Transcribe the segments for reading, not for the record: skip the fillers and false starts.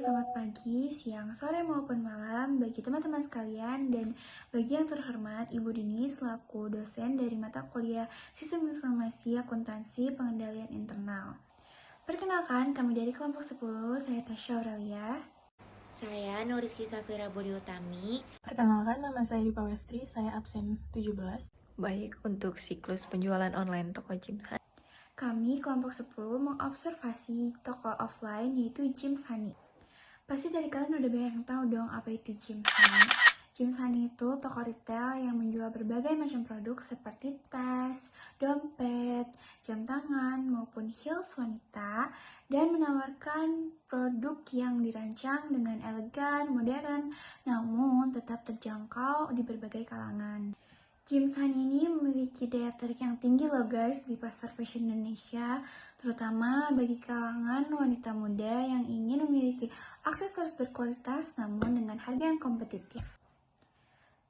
selamat pagi, siang, sore maupun malam bagi teman-teman sekalian dan bagi yang terhormat Ibu Dini selaku dosen dari mata kuliah Sistem Informasi Akuntansi Pengendalian Internal. Perkenalkan, kami dari kelompok 10, saya Tasya Aurelia. Saya Nuriski Safira Budi Utami. Perkenalkan, nama saya Dipa Westri, saya absen 17. Baik, untuk siklus penjualan online toko Jimsani. Kami kelompok 10 mengobservasi toko offline yaitu Jimsani. Pasti dari kalian udah banyak yang tahu dong apa itu Jimsani. Jimsani itu toko retail yang menjual berbagai macam produk seperti tas, dompet, jam tangan, maupun heels wanita dan menawarkan produk yang dirancang dengan elegan, modern, namun tetap terjangkau di berbagai kalangan. Jimsani ini memiliki daya tarik yang tinggi loh guys di pasar fashion Indonesia, terutama bagi kalangan wanita muda yang ingin memiliki aksesoris berkualitas namun dengan harga yang kompetitif.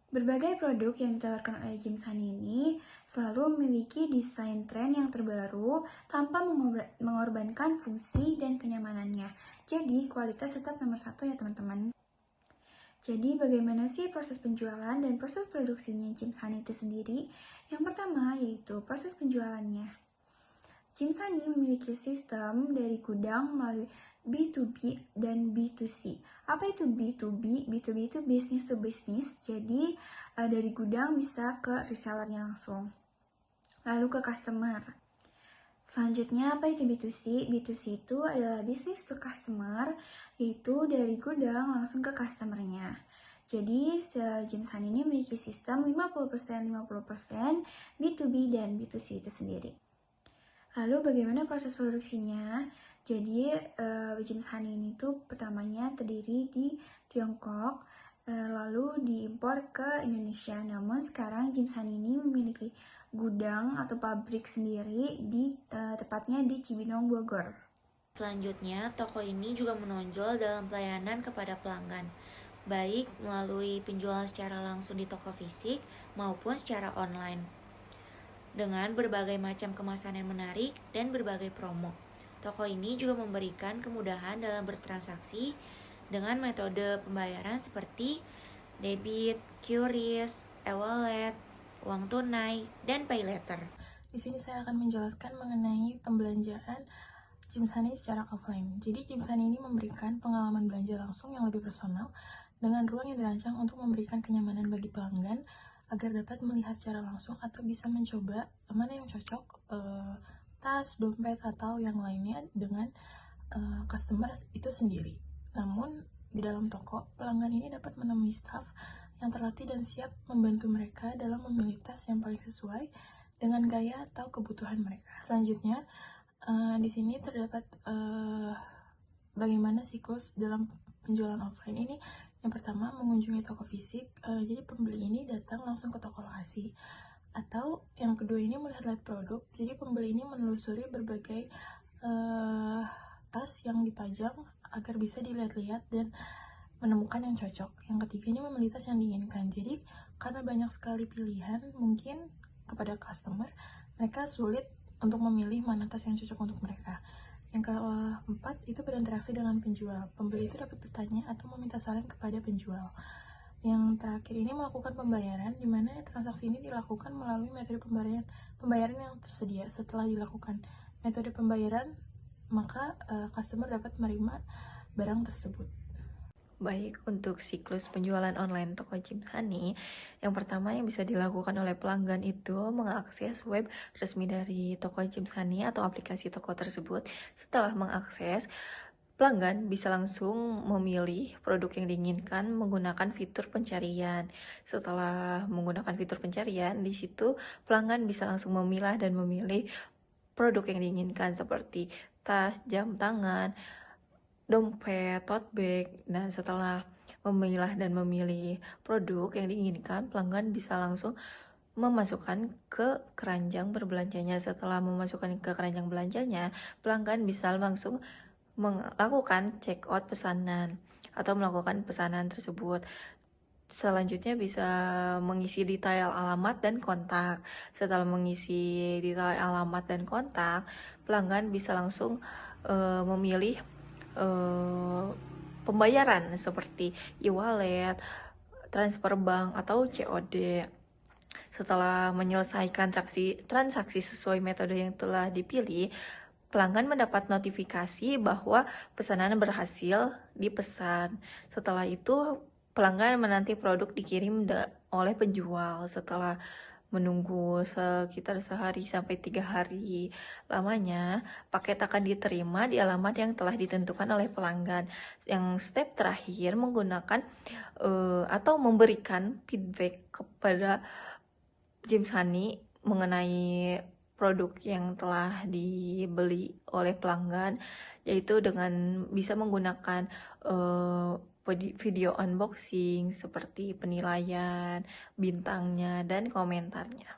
Berbagai produk yang ditawarkan oleh Jimsani ini selalu memiliki desain tren yang terbaru tanpa mengorbankan fungsi dan kenyamanannya. Jadi kualitas tetap nomor satu ya teman-teman. Jadi bagaimana sih proses penjualan dan proses produksinya Jimsani itu sendiri? Yang pertama yaitu proses penjualannya. Jimsani memiliki sistem dari gudang melalui B2B dan B2C. Apa itu B2B? B2B itu business to business, jadi dari gudang bisa ke resellernya langsung. Lalu ke customer. Selanjutnya, apa itu B2C? B2C itu adalah business to customer, yaitu dari gudang langsung ke customernya. Jadi, Jimsani ini memiliki sistem 50%-50% B2B dan B2C itu sendiri. Lalu bagaimana proses produksinya? Jadi, Jimsani ini tuh pertamanya terdiri di Tiongkok, lalu diimpor ke Indonesia. Namun sekarang Jimsani ini memiliki gudang atau pabrik sendiri tepatnya di Cibinong, Bogor. Selanjutnya, toko ini juga menonjol dalam pelayanan kepada pelanggan, baik melalui penjualan secara langsung di toko fisik maupun secara online. Dengan berbagai macam kemasan yang menarik dan berbagai promo, toko ini juga memberikan kemudahan dalam bertransaksi dengan metode pembayaran seperti debit, QRIS, e-wallet, uang tunai, dan pay later. Di sini saya akan menjelaskan mengenai pembelanjaan Jimsani secara offline. Jadi Jimsani ini memberikan pengalaman belanja langsung yang lebih personal dengan ruang yang dirancang untuk memberikan kenyamanan bagi pelanggan agar dapat melihat secara langsung atau bisa mencoba mana yang cocok tas, dompet, atau yang lainnya dengan customer itu sendiri. Namun di dalam toko, pelanggan ini dapat menemui staf yang terlatih dan siap membantu mereka dalam memilih tas yang paling sesuai dengan gaya atau kebutuhan mereka. Selanjutnya, di sini terdapat bagaimana siklus dalam penjualan offline ini. Yang pertama, mengunjungi toko fisik. Jadi pembeli ini datang langsung ke toko lokasi. Atau yang kedua ini melihat-lihat produk. Jadi pembeli ini menelusuri berbagai tas yang dipajang agar bisa dilihat-lihat dan menemukan yang cocok. Yang ketiga ini memilih tas yang diinginkan. Jadi karena banyak sekali pilihan, mungkin kepada customer mereka sulit untuk memilih mana tas yang cocok untuk mereka. Yang keempat itu berinteraksi dengan penjual. Pembeli itu dapat bertanya atau meminta saran kepada penjual. Yang terakhir ini melakukan pembayaran, di mana transaksi ini dilakukan melalui metode pembayaran yang tersedia. Setelah dilakukan metode pembayaran, maka customer dapat menerima barang tersebut. Baik, untuk siklus penjualan online toko Jimsani, yang pertama yang bisa dilakukan oleh pelanggan itu mengakses web resmi dari toko Jimsani atau aplikasi toko tersebut. Setelah mengakses, pelanggan bisa langsung memilih produk yang diinginkan menggunakan fitur pencarian. Setelah menggunakan fitur pencarian, di situ pelanggan bisa langsung memilah dan memilih produk yang diinginkan seperti tas, jam tangan, dompet, tote bag. Nah, setelah memilah dan memilih produk yang diinginkan, pelanggan bisa langsung memasukkan ke keranjang berbelanjanya. Setelah memasukkan ke keranjang belanjanya, pelanggan bisa langsung melakukan check out pesanan atau melakukan pesanan tersebut. Selanjutnya bisa mengisi detail alamat dan kontak. Setelah mengisi detail alamat dan kontak, pelanggan bisa langsung memilih pembayaran seperti e-wallet, transfer bank, atau COD. Setelah menyelesaikan transaksi sesuai metode yang telah dipilih, pelanggan mendapat notifikasi bahwa pesanan berhasil dipesan. Setelah itu, pelanggan menanti produk dikirim oleh penjual. Setelah menunggu sekitar sehari sampai 3 hari lamanya, paket akan diterima di alamat yang telah ditentukan oleh pelanggan. Yang step terakhir menggunakan atau memberikan feedback kepada James Honey mengenai produk yang telah dibeli oleh pelanggan, yaitu dengan bisa menggunakan video unboxing seperti penilaian, bintangnya, dan komentarnya.